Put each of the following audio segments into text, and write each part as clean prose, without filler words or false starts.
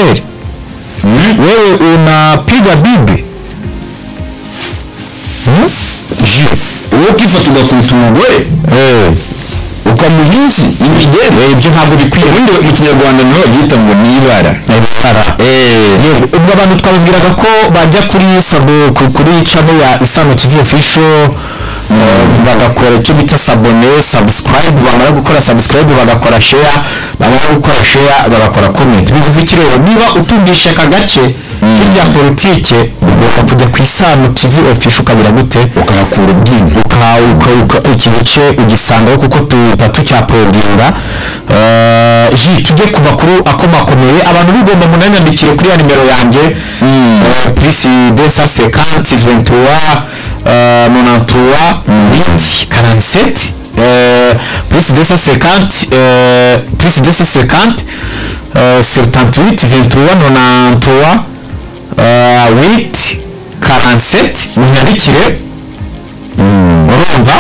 kweli wewe unapiga bibi wowe ukifata ugakubita umugore ukamuhinzi imigende ibyo ntabwo bikwiye. ubundi mu kinyarwanda niho babyita ngo ni ibara. ubwo abantu twababwiraga ko bajya kuri channel ya Isano TV official bagakora icyo bita subscribe, bamara gukora subscribe bagakora share, bamara gukora share bagakora comment. bivuze iki rero? niba utumvisha aka gace hirya politike ugomba kujya ku Isano TV official ukagira gute ukahakura ubwingo iki gice ugisangaho kuko tucyaprodinga. tujye ku makuru akomakomeye. abantu bigomba munanyandikire kuri ya nimero yanjye plus 250 23 93 47 plus 250 plus 250 78 23 93 8 47 munyandikire. urumva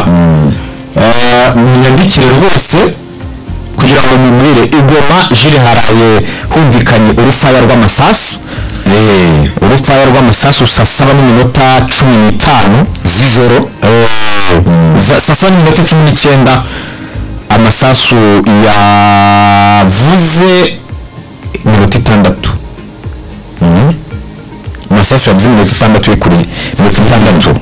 munyandikire rwose kugira ngo mumwire Igoma Jules haraye humvikanye urufaya rw'amasasu urufaya rw'amasasu saa 7:15 z'ijoro saa 7:19 amasasu yavuze 6 amasasu yavuze 6 y'ukuri 6.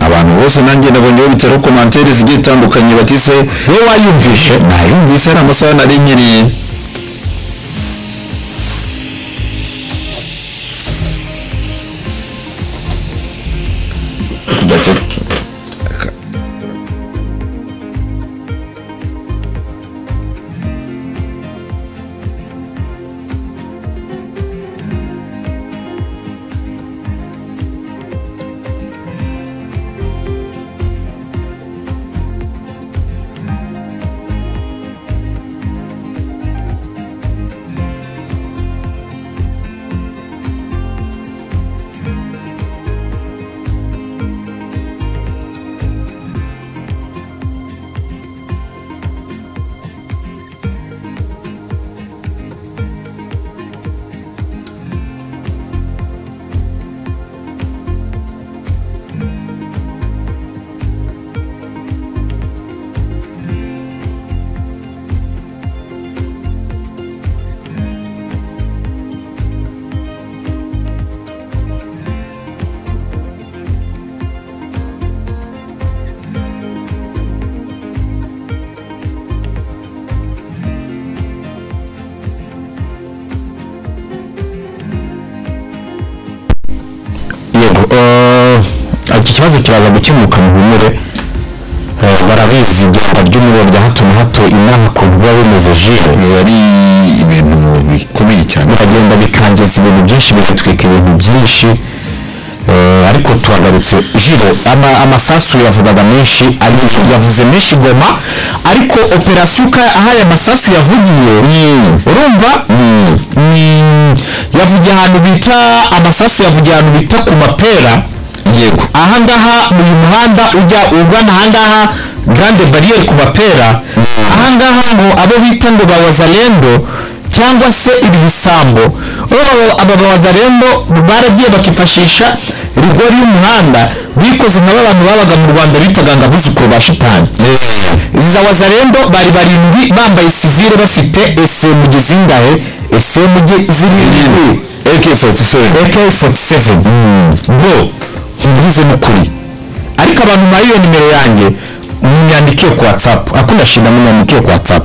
abantu bose nanjye nabonye bitera commentaires zigiye zitandukanye batise wewe wayumvishe. nayumvise ari amasaha nari nyiriye iki kibazo kiraza gukemuka mu humure. barabizi ibyapa ry'umuriro rya hato na hato inaha ku biba bimeze jire yari ibintu bikomeye cyane biragenda bikangeza ibintu byinshi bigatwika ibintu byinshi. ariko tuhagarutse jire amasasu yavugaga menshi yavuze menshi Goma ariko operasiyo aho aya masasu yavugiye urumva yavugiye ahantu bita amasasu yavugiye ahantu bita ku mapera. yego ahangaha mu muhanda ujya ugana ahangaha Grande Barriere ku mapera. ahangaha ngo abo bita ngo bawazalendo cyangwa se ibi bisambo aba bawazalendo baragiye bakifashisha rigori y'umuhanda bikoze nk'abantu babaga mu Rwanda bitaga ngo abuzukuru ba shitani. za wazalendo bari barindwi bambaye civile bafite SMG zingahe SMG zirindwi AK47 bro ngize n'ukuri. ariko abantu muri iyo nimero yanjye munyandikiye ku WhatsApp akunda shinda munyandikiye ku WhatsApp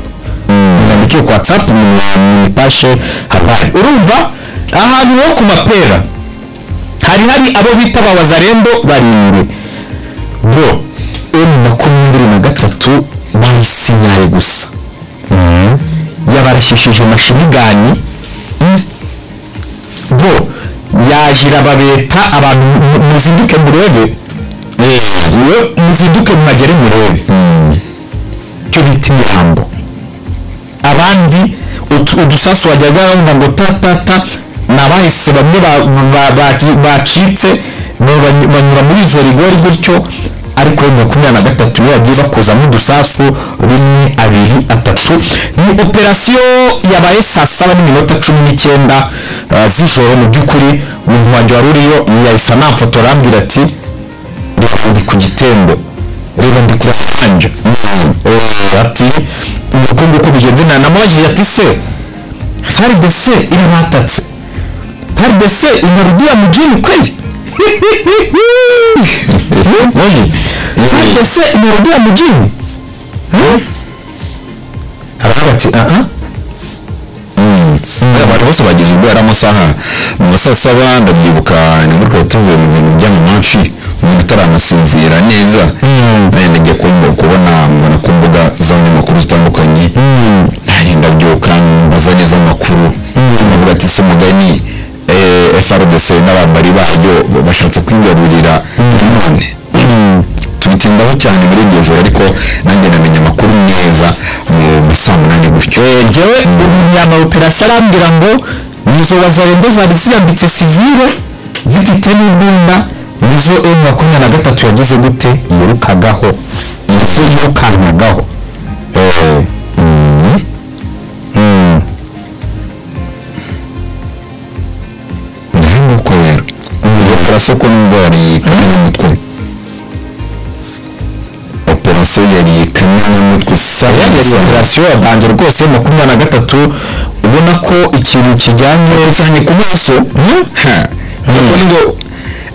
munyandikiye ku WhatsApp pashe habari. urumva ahantu ho ku mapera hari abo bita abawazarendo barindwi bro M23 bayisinyaye gusa yabarashishije mashinigani bro yajira babeta abantu muzinduke murebe muzinduke mwagere murebe cyo bita imirambo. abandi udusasu wajyaga wumva ngo tatata nabahise bamwe bacitse banyura muri izo rigori gutyo ariko 23 niyo yagiye bakuzamo udusasu 1 2 3. Ni operasiyo yabaye saa 7:19 z'ijoro. Mu by'ukuri umuntu wanjye wari uriyo yahise namfotora arambwira ati ndi ku gitembo, rero ndi kuranja ati uko bigenze. Namubajije ati se FARDC irabatatse, FARDC inarudia mjini kweli? FARDC inarudia mjini? Arabati abantu bose bagize ubwo yari amasaha mu masaha 7 ndabyibuka ni muri tuvuye mu bintu by'amamanshi umuntu ataranasinzira neza nagiye kubona mbona ku mbuga z'abanyamakuru zitandukanye ndabyuka mbaza neza amakuru ndavuga ati se mugani FARDC n'abambari bayo bashatse kwigarurira none tubitindaho cyane muri iryo joro, ariko nanjye namenye amakuru neza mu masaha 8 gutyo. Jewe umunyama operasiyo arambwira ngo nizo wazarendo zari ziyambitse civile zifite n'imbunda, nizo M23 yagize gute yirukagaho, nizo yirukanagaho. Ntabwo ko rero operasiyo ko numva yari kamena mutwe, operasiyo yari kamena mutwe operasiyo yabanje rwose 23 ubona ko ikintu kijyanye cyane ku maso nuko ngo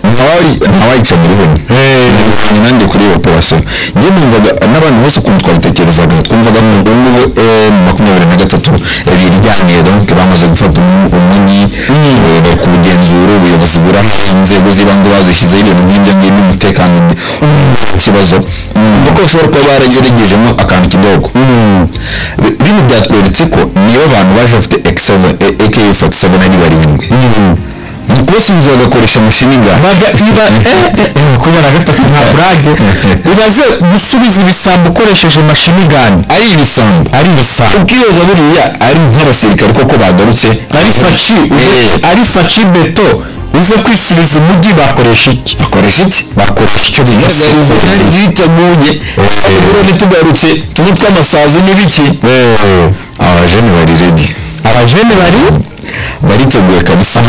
ntawayica muri hano nanjye kuri operasiyo njye numvaga n'abandi bose ukuntu twabitekerezaga twumvaga mu ngubu 23 biryaniye donc bamaze gufata umujyi bari kubugenzura, ubuyobozi buraha, inzego z'ibanze bazishyizeho ibintu nk'ibyo ngibyo umutekano ikibazo kuko bashobora kuba barageragejeho akantu kidogo. Bino byatweretse ko niyo abantu baje bafite AK47 ari barindwi bose bagakoresha mashini kubera gatatu nka brage uraze gusubiza ibisambo ukoresheje mashini gun, ari ibisambo ukiyoza buriya ari nk'abasirikare koko bagarutse ari faci beto uze kwisubiza umujyi bakoresha iki icyo bigaragariza ari ziteguye rero nitugarutse tumwe tw'amasazi n'ibiki abajene bari ready, abajene bariteguye kabisa.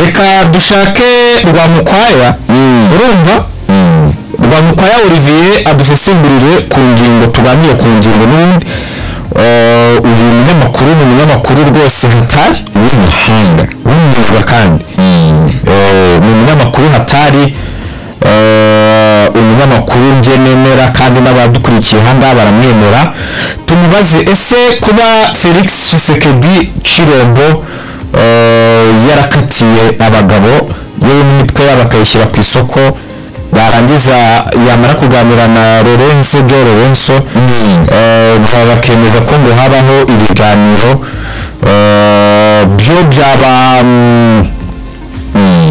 Reka dushake Rwamukwaya, urumva Rwamukwaya Olivier adusesengurire ku ngingo tuganire ku ngingo n'ubundi. Uyu munyamakuru rwose hatari w'umuhanga w'umwuga kandi ni umunyamakuru hatari, umunyamakuru njye nemera kandi n'abadukurikiye ahangaha baramwemera. Tumubaze ese kuba Felix Tshisekedi Chirombo yarakatiye abagabo yewe n'imitwe yabo akayishyira ku isoko, barangiza yamara kuganira na Lorenzo bakemeza ko ngo habaho ibiganiro byo byaba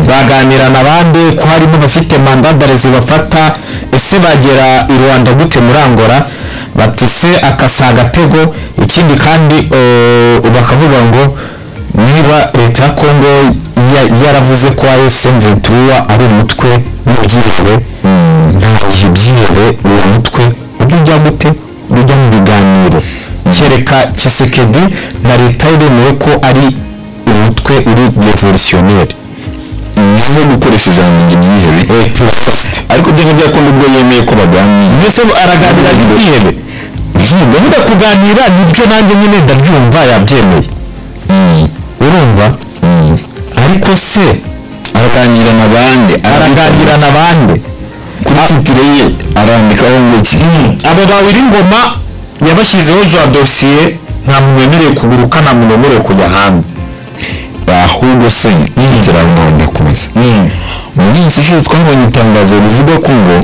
baganira n'abandi ko harimo bafite mandadare zibafata. Ese bagera i Rwanda gute muri Angola? Bati se akasa agatego. Ikindi kandi bakavuga ngo niba leta ya Kongo yaravuze ko AFC M23 ari umutwe w'ibyihebe, nta gihe byihebe uwo mutwe ujya gute ujya mu biganiro kereka Tshisekedi na leta yemewe ko ari umutwe uri revolutionnaire niho gukoresha ijambo ry'ibyihebe ariko byo byakunda ubwo yemeye ko baganira mbese araganira ibyihebe gahunda kuganira nibyo nanjye nyine ndabyumva yabyemeye urumva ariko se araganira n'abandi kuri titire ye arandikaho ngo iki abo bawiri ngoma yabashyizeho za dosiye nta muntu wemerewe kuguruka, nta muntu wemerewe kujya hanze. ahubwo se tukirangonda kuza mu minsi ishize twabonye itangazo rivuga ko ngo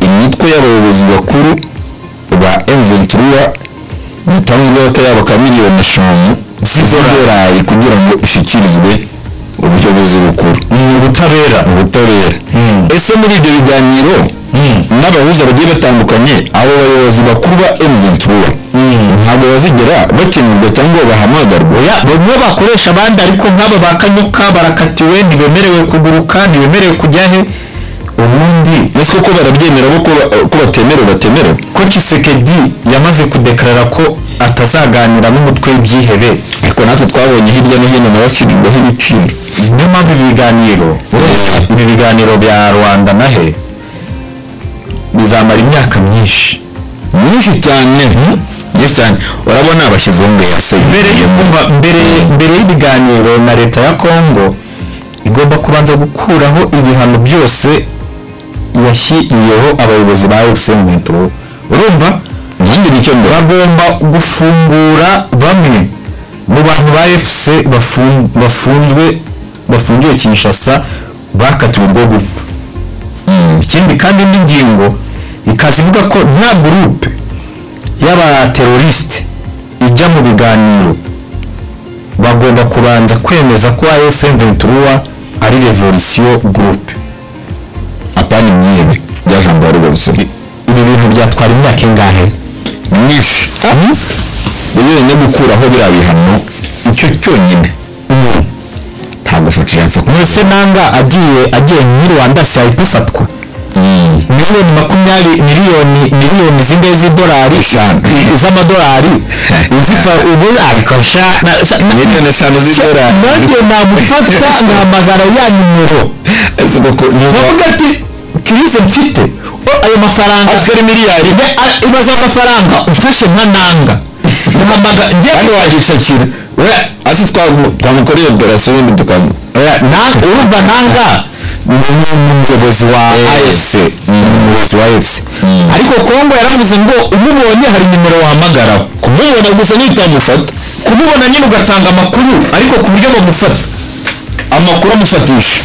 imitwe y'abayobozi bakuru ba M23 yatanzweho akayabo ka miliyoni 5 z'idolari kugira ngo ishyikirizwe ubuyobozi bukuru ubutabera. Ese muri ibyo biganiro n'abahuza bagiye batandukanye abo bayobozi bakuru ba M23 ntabwo bazigera bakenerwa cyangwa bahamagarwa, bamwe bakoresha abandi ariko nk'aba bakanyuka barakatiwe, ntibemerewe kuguruka, ntibemerewe kujya he. ubundi ese ko barabyemera ko batemerewe ko Tshisekedi yamaze kudekarara ko atazaganira n'umutwe w'ibyihebe, ariko natwe twabonye hirya no hino nabashyirirwaho ibiciro. niyo mpamvu ibi biganiro bya Rwanda na he bizamara imyaka myinshi cyane cyane. urabona abashyizeho ngo mbere y'ibiganiro na leta ya Congo igomba kubanza gukuraho ibihano byose yashyiriyeho abayobozi ba FC23. urumva bagomba gufungura bamwe mu bantu ba FC bafungiwe Kinshasa bakatiwe ubwo gupfa. ikindi kandi indi ngingo ikaza ivuga ko nta groupe y'abateroriste ijya mu biganiro, bagomba kubanza kwemeza ko AFC23 ari revolution groupe apana ibyihebe bya jambo ari bose. ibi bintu byatwara imyaka ingahe myinshi rero no gukuraho biriya bihano icyo cyonyine ntabwo Faci yapfa mwese nanga agiye muri Rwanda se ahita afatwa miliyoni zingahe z'idolari z'amadolari uzifa ubu abikosha miliyoni 5 z'idolari nanjye namufata nkahamagara ya nimero bavuga ati kirize mfite ayo mafaranga akari miliyari ibaza amafaranga ufashe nka nanga hano wagishakira asi twamukoreye operasiyo y'indi tukamu urumva nanga umuyobozi wa AFC ariko Congo yaravuze ngo umubonye hari nimero wahamagaraho. kumubona gusa nitamufata, kumubona nyine ugatanga amakuru ariko ku buryo bamufata amakuru amufatisha.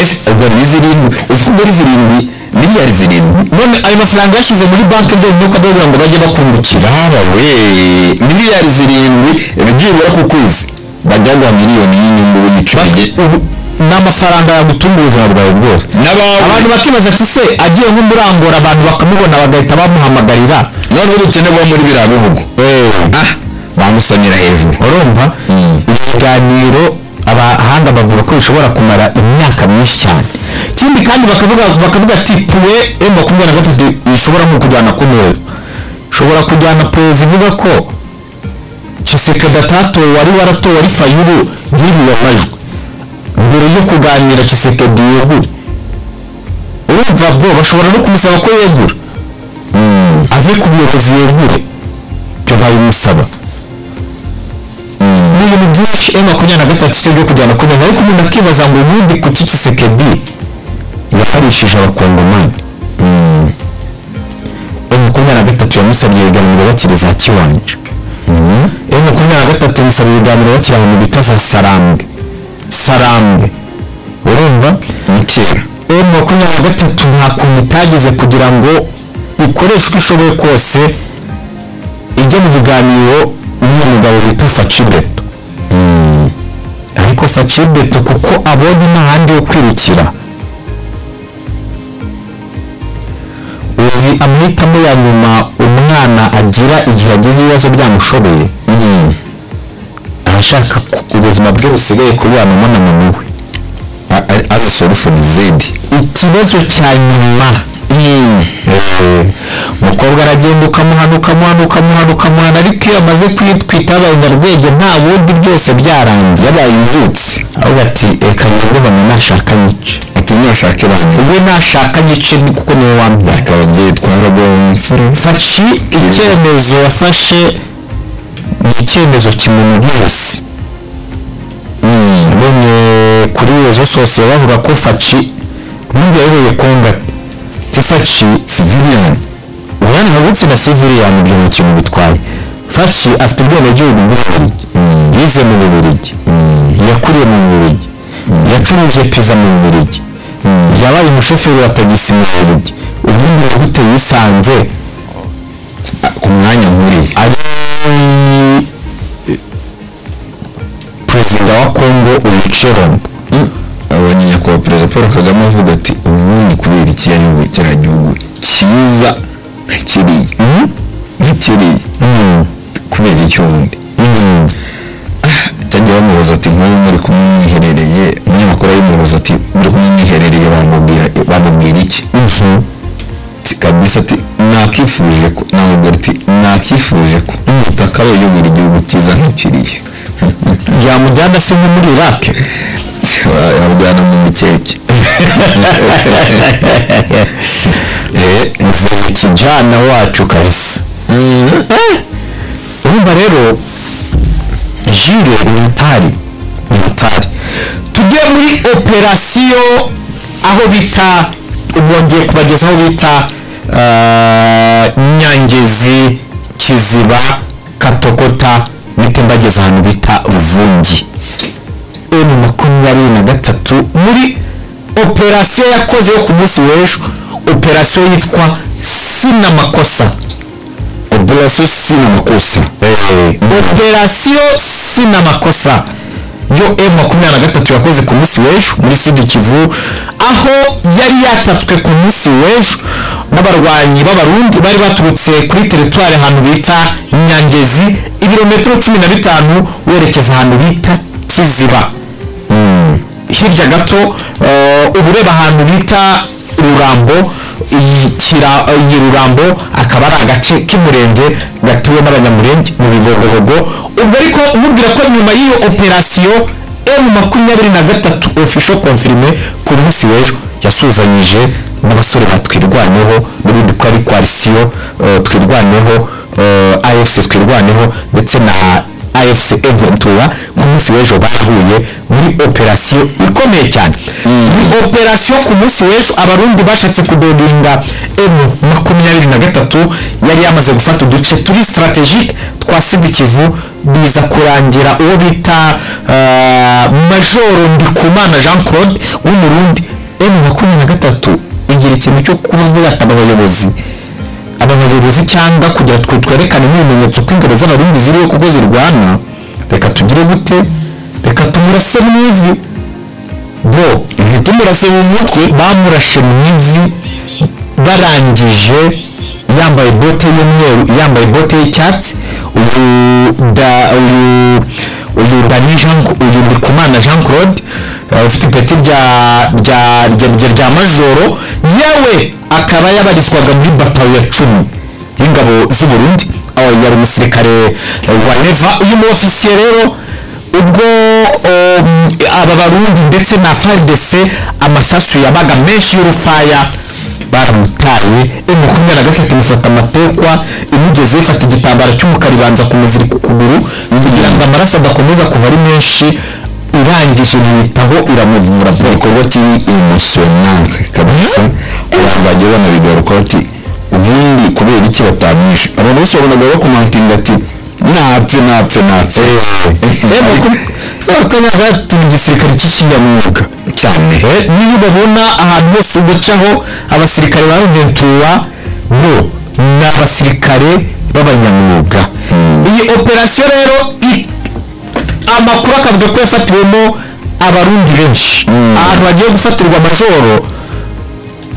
ese ubwo nizirindwi uziko zirindwi miliyari zirindwi none ayo mafaranga yashyize muri banki nde nuko adobora ngo bajye bakungukira miliyari zirindwi byibura ku kwezi bajya guha miliyoni y'inyungu yicuriye. n'amafaranga yagutunga ubuzima bwawe bwose. abantu bakibaza ati se agiye nk'umurangora abantu bakamubona bagahita bamuhamagarira noneho ubukene buba muri biriya bihugu bamusamira hejuru. urumva ibiganiro abahanga bavuga ko bishobora kumara imyaka myinshi cyane. ikindi kandi bakavuga ati puwe M23 ishobora nko kujyana ku meza, ishobora kujyana perezida ivuga ko Tshisekedi atatowe wari waratowe ari Fayulu yiriwe amajwi mbere yo kuganira Tshisekedi yegura. urumva bwo bashobora no kumusaba ko yegura ave ku buyobozi yegure, byo bayimusaba. ni ibintu byinshi M23 cyo kujyana ku meza, ariko umuntu akibaza ngo ubundi kuki Tshisekedi yakarishije abakongomani. M23 yamusabye ibiganiro bakiri za Kiwanja. M23 yamusabye ibiganiro bakiri ahantu bita za Sarambwe. urumva kera M23 nta kuntu itageze kugira ngo ikoreshe uko ishoboye kose ijya mu biganiro n'umugabo bita Faci Beto. ariko Faci Beto kuko abonye n'ahandi yo kwirukira, uzi amahitamo ya nyuma umwana agira igihe agize ibibazo byamushobeye, arashaka ubuzima bwe busigaye kubibanamo na mama we as a solution zedi. ikibazo cya nyuma umukobwa aragenda ukamuhana ariko iyo amaze kwitwita abanyarwege nta bundi byose byarangiye yabaye imvutsi. ahubwo ati reka nyirubane nashaka nyice, ati nashake bandi we nashaka nyice kuko niwe wambye akabagiye twarabomfura. Faci icyemezo yafashe ni icyemezo kimunugirose. none kuri rezo sose bavuga ko Faci ubundi yayoboye Congo Faci civilian uyana hagutse na civilian ibyo mu kintu bitwaye. Faci afite ubwenegihugu bw'Ububiligi, yize mu Bubiligi, yakuriye mu Bubiligi, yacuruje pizza mu Bubiligi, yabaye umushoferi wa tagisi mu Bubiligi. ubundi gute yisanze ku mwanya nkuriye ari perezida wa Congo Uwichero. abonye nyakubahwa perezida Paul Kagame avuga ati ubundi kubera iki yayoboye kiriya gihugu cyiza nk'ikiriya kubera iki ubundi cyangwa bamubona aramubaza ati nk'ubu muri kumwiherereye umunyamakuru aramubaza ati muri kumwiherereye bamubwira iki kabisa ati nakifuje ko namubwira ati nakifuje ko utaka uyobora igihugu cyiza nk'ikiriye yamujyana se nko muri Iraq yamujyana mu mikeke kijana wacu kabisa urumva rero Jules militari tugiye muri operasiyo aho bita ubongeye kubageza aho bita Nyangezi, Kiziba, Katokota mitembageza ahantu bita Ruvungi. M23 muri operasiyo yakoze yo ku munsi w'ejo, operasiyo yitwa Sinamakosa. operasiyo Sinamakosa yo M23 yakoze ku munsi w'ejo muri Sud Kivu, aho yari yatatswe ku munsi w'ejo n'abarwanyi b'abarundi bari baturutse kuri teritwari ahantu bita Nyangezi, ibirometero 15 werekeza ahantu bita Kiziba. Hirya gato ubureba ahantu bita Rurambo, iyi Rurambo akaba ari agace k'umurenge gatuwe n'abanyamurenge mu Bigogogo. Ubwo ariko umubwira ko nyuma y'iyo operasiyo M23 official confirmé ku munsi w'ejo yasuzanyije n'abasore batwirwaneho n'ubundi ko ari coalition twirwaneho AFC twirwaneho ndetse na AFC M23 ku munsi w'ejo bahuye muri operasiyo ikomeye cyane. Muri operasiyo ku munsi w'ejo abarundi bashatse kudodinga M23 yari yamaze gufata uduce turi strategique twa Sud Kivu, biza kurangira uwo bita Majoro Ndikumana Jean Claude w'umurundi. M23 igira ikintu cyo kuvuga abayobozi cyangwa kugira twerekane n'ibimenyetso ko ingabo z'abarundi ziriho kuko zirwana, reka tugire gute, reka tumurase mu ivi tumurase mu mutwe. Bamurashe mu ivi barangije yambaye bote y'umweru, yambaye bote y'icyatsi. uyu Ndikumana Jean Claude ufite ipeti rya majoro, yewe akaba yabarizwaga muri batayo ya 10 y'ingabo z'u Burundi, aho yari umusirikare wa Neva. Uyu mu ofisiye rero ubwo aba barundi ndetse na FARDC amasasu yabaga menshi y'urufaya baramutaye. M23 imufata amatekwa, imugeze ifata igitambaro cy'umukara ibanza kumuzirika ukuguru kugira ngo amaraso adakomeza kuva ari menshi, irangije yitaho iramuvura. Igikorwa kiri emotional kabisa, abantu bagiye banabigaruka bati ubundi kubera iki batamwishe. Abantu bose babonaga bakomantinga ati napfe bakaba turi igisirikare cy'ikinyamwuga cyane. Niyo babona ahantu hose ugacaho abasirikare barugentura bo ni abasirikare b'abanyamwuga. Iyi operasiyo rero amakuru akavuga ko yafatiwemo abarundi benshi. Ahantu bagiye gufatirwa majoro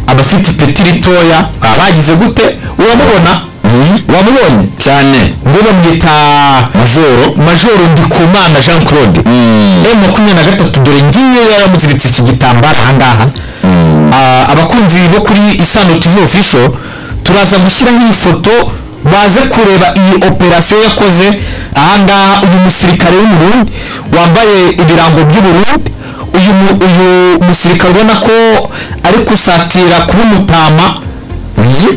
abafite ipeti ritoya bagize gute, uramubona wamubonye cyane ngo bamwita Majoro Ndikumana Jean Claude. M23 dore ngiye yaramuziritse iki gitambaro ahangaha. Abakunzi bo kuri Isano TV official turaza gushyiraho iyi foto baze kureba iyi operasiyo yakoze ahangaha. Uyu musirikare w'umurundi wambaye ibirango by'Uburundi, uyu musirikare ubona ko ari kusatira kuba umutama. Uyu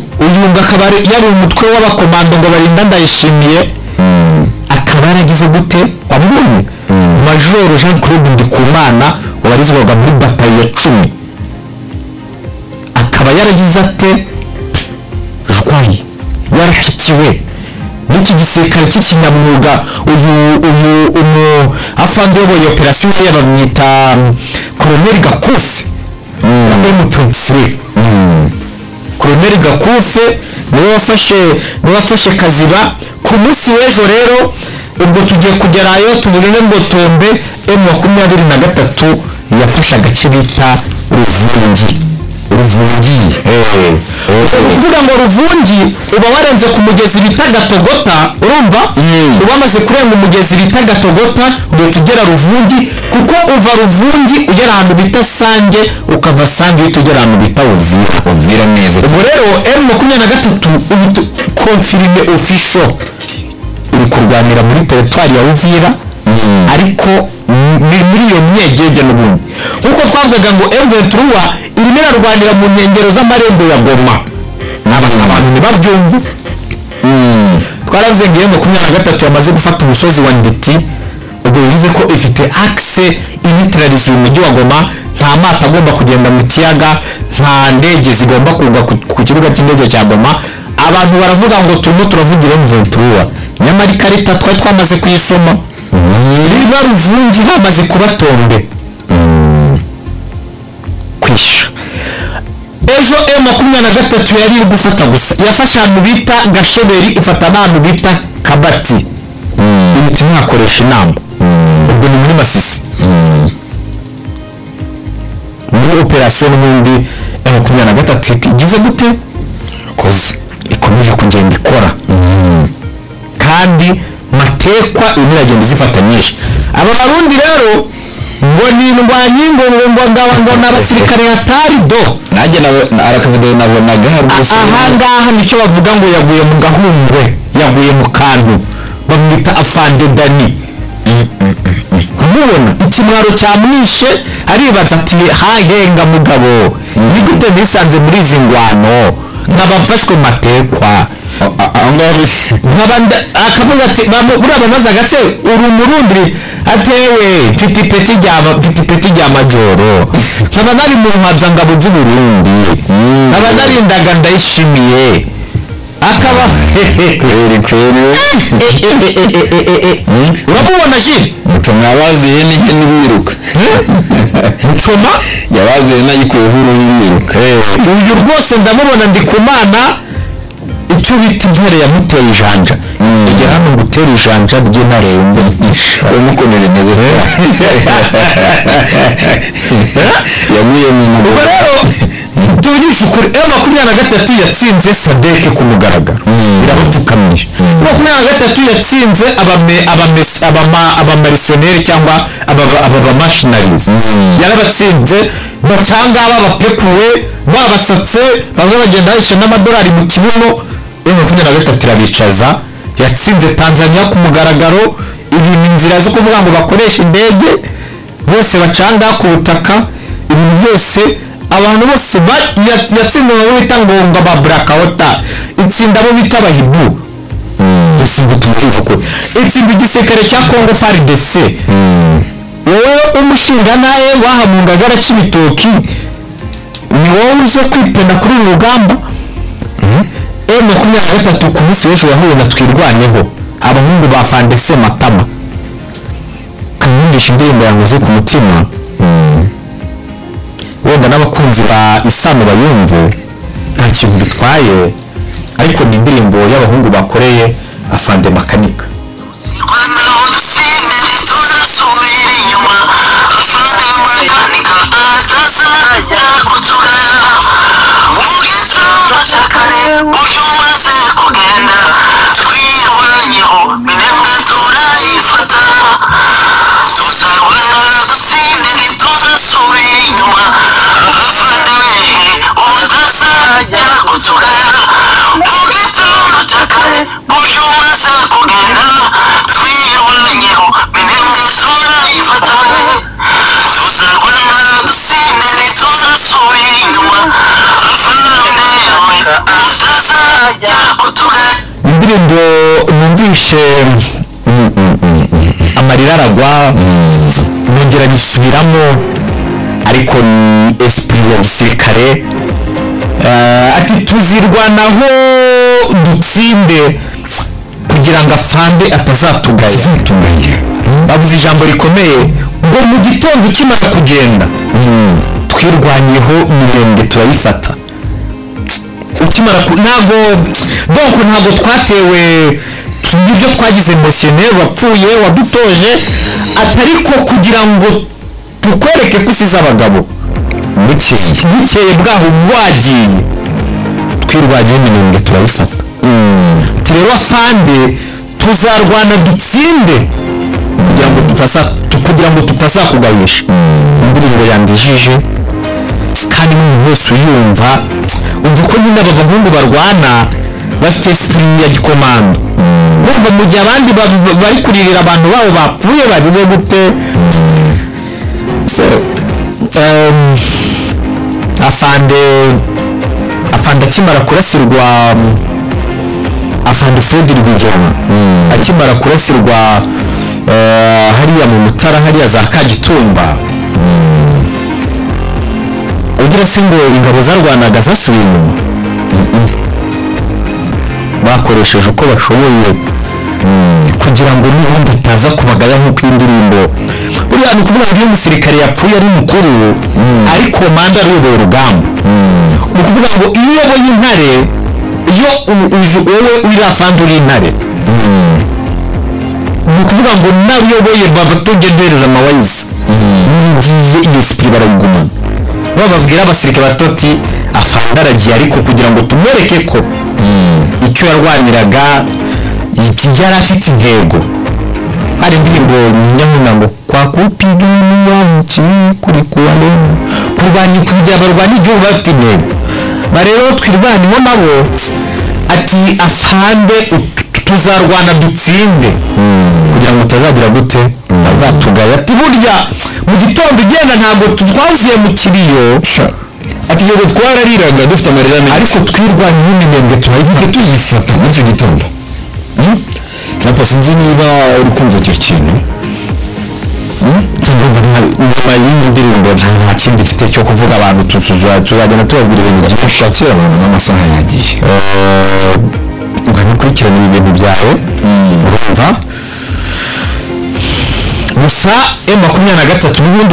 akaba yari umutwe w'abakomando ngo barinda Ndayishimiye, akaba yaragize gute wabonye Majoro Jean Claude Ndikumana wabarizwaga muri batayo ya 10, akaba yaragize ate jwayi yarashyikiwe n'iki gisirikare cy'ikinyamwuga. uyu afande uyoboye operasiyo yabamwita Colonel Gakufe wambaye M23. Colonel Gakufe niwe wafashe Kaziba ku munsi w'ejo. Rero ubwo tugiye kugerayo tuvuge ngo tombe M23 yafashe agace bita Ruvungi. ruvungi kuvuga ngo ruvungi uba warenze ku mugezi bita gatogota urumva uba wamaze kurenga umugezi bita gatogota ugahita ugera ruvungi kuko uva ruvungi ugera ahantu bita sange ukava sange uhita ugera ahantu bita uvira neza ubwo rero M23 ubu confirme official uri kurwanira muri teritwari ya Uvira ariko muri iyo myegege n'ubundi nkuko twavugaga ngo M23 irimo irarwanira mu nkengero z'amarembo ya Goma n'abantu ntibabyumve twaravuze ngo M23 yamaze gufata umusozi wa Nditi ubwo bivuze ko ifite access initralize umujyi wa Goma nta mato agomba kugenda mu kiyaga nta ndege zigomba kugwa ku kibuga cy'indege cya Goma abantu baravuga ngo turimo turavugira M23 nyamara ikarita twari twamaze kuyisoma niba ruvungi hamaze kubatombe kwisha ejo M23 yari iri gufata gusa yafashe ahantu bita Gasheberi ifata n'ahantu bita Kabati imiti ntakoresha inama ubwo ni muri Masisi muri operation n'ubundi M23 igize gute ikomeje kugenda ikora kandi matekwa imiragenda zifatanyije aba barundi rero ngo ni ndwanyi ngo n'abasirikare hatari do nanjye arakavuga nabonaga ahangaha nicyo bavuga ngo yaguye mu gahundwe yaguye mu kantu bamwita afande Dani kumubona ikimwaro cyamwishe aribaza ati hahenga mugabo ni gute nisanze muri izi ngwano nk'abafashwe matekwa akavuga ati buriya bamaze agatse uri umurundi atewe mfite ipeti rya majoro nkaba nari mu mpuzangabo z'uburundi nkaba narindaga ndayishimiye akaba urabubona jiri mucoma yabaziye n'ihene biruka mucoma yabaziye n'ayikuyeho urubiruka uyu rwose ndamubona Ndikumana icyo bita intare yamuteye ijanja igera hano gutera ijanja ry'intare yumve umukomere meze yaguye mu ubwo rero tuvugisha ukuri M23 yatsinze Sadek ku mugaragaro birabapfukamije M23 yatsinze abamarisioneri cyangwa abamashinaries yarabatsinze bacanga babapekuwe babasatse bamwe bagenda bahishe n'amadolari mu kibuno M23 irabicaza yatsinze Tanzania ku mugaragaro ibintu inzira zo kuvuga ngo bakoresha indege bose bacanga ku butaka ibintu byose abantu bose yatsinze abo bita ngo ba Blackwater itsinda abo bita abahibu gusinga tuvuga ko itsinda igisirikare cya Congo FARDC wowe umushinga naye wahamungaga aracibitoki ni wowe uze kwipenda kuri uru rugamba M23 ku munsi w'ejo yahuye na Twirwaneho abahungu ba Fandese Matama kanyindisha indirimbo yanguze ku mutima wenda n'abakunzi ba Isano bayumve nta kintu bitwaye ariko ni indirimbo y'abahungu bakoreye Afande Makanika indirimbo numvishe amarira aragwa nongera nyisubiramo ariko ni esprit ya gisirikare ati tuzirwanaho dutsinde kugira ngo Afande atazatugaya bavuze ijambo rikomeye ngo mu gitondo kimara kugenda twirwanyeho Minembwe turayifata ukimara ntabwo twatewe nibyo twagize emotionnaire wapfuye wadutoje atariko kugira ngo tukwereke ko usize abagabo bukeye bwaho wagiye twirwanyeho iminembwe turabifata rero afande tuzarwana dutsinde kugira ngo tutazakugayisha indirimbo yandijije kandi n'umuntu wese uyumva umva ko nyine aba bahungu barwana bafite esprit ya gikomando nubwo mu gihe abandi bari kuririra abantu babo bapfuye bagize gute afande akimara kurasirwa afande Fred Rwigema akimara kurasirwa hariya mu Mutara hariya za Kagitumba ugira se ngo ingabo zarwanaga zasubiye inyuma bakoresheje uko bashoboye kugira ngo n'ubundi ataza kubagaya nk'uko indirimbo buriya ni ukuvuga ngo iyo umusirikare yapfuye ari mukuru ari komanda ayoboye urugamba ni ukuvuga ngo iyo uyoboye intare iyo wowe uri afande uri intare ni ukuvuga ngo nawe uyoboye batugendereza amawayizi ngiye iyo sipiri barayigumana bababwira abasirikare batoti afande aragiye ariko kugira ngo tumwereke ko icyo yarwaniraga yari afite intego hari indirimbo nyamuna ngo kwa kupigania nchi kuri kuwale kurwanya kugira abarwanya igihugu bafite intego barero twirwaniho nabo ati afande tuzarwana dutsinde kugira ngo utazagira gute azatugaya ati burya mu gitondo ugenda ntabwo twavuye mu kiriyo ati yego twarariraga dufite amarira menshi ariko twirwanyeho iminembwe turayifite tuzifata muri icyo gitondo ntabwo sinzi niba uri kumva icyo kintu nyuma y'iyi ndirimbo nta kindi mfite cyo kuvuga abantu tuzagenda tubabwira ibintu byinshi shakira abantu n'amasaha yagiye ukurikirana ibi bintu byawe urumva gusa M23 n'ubundi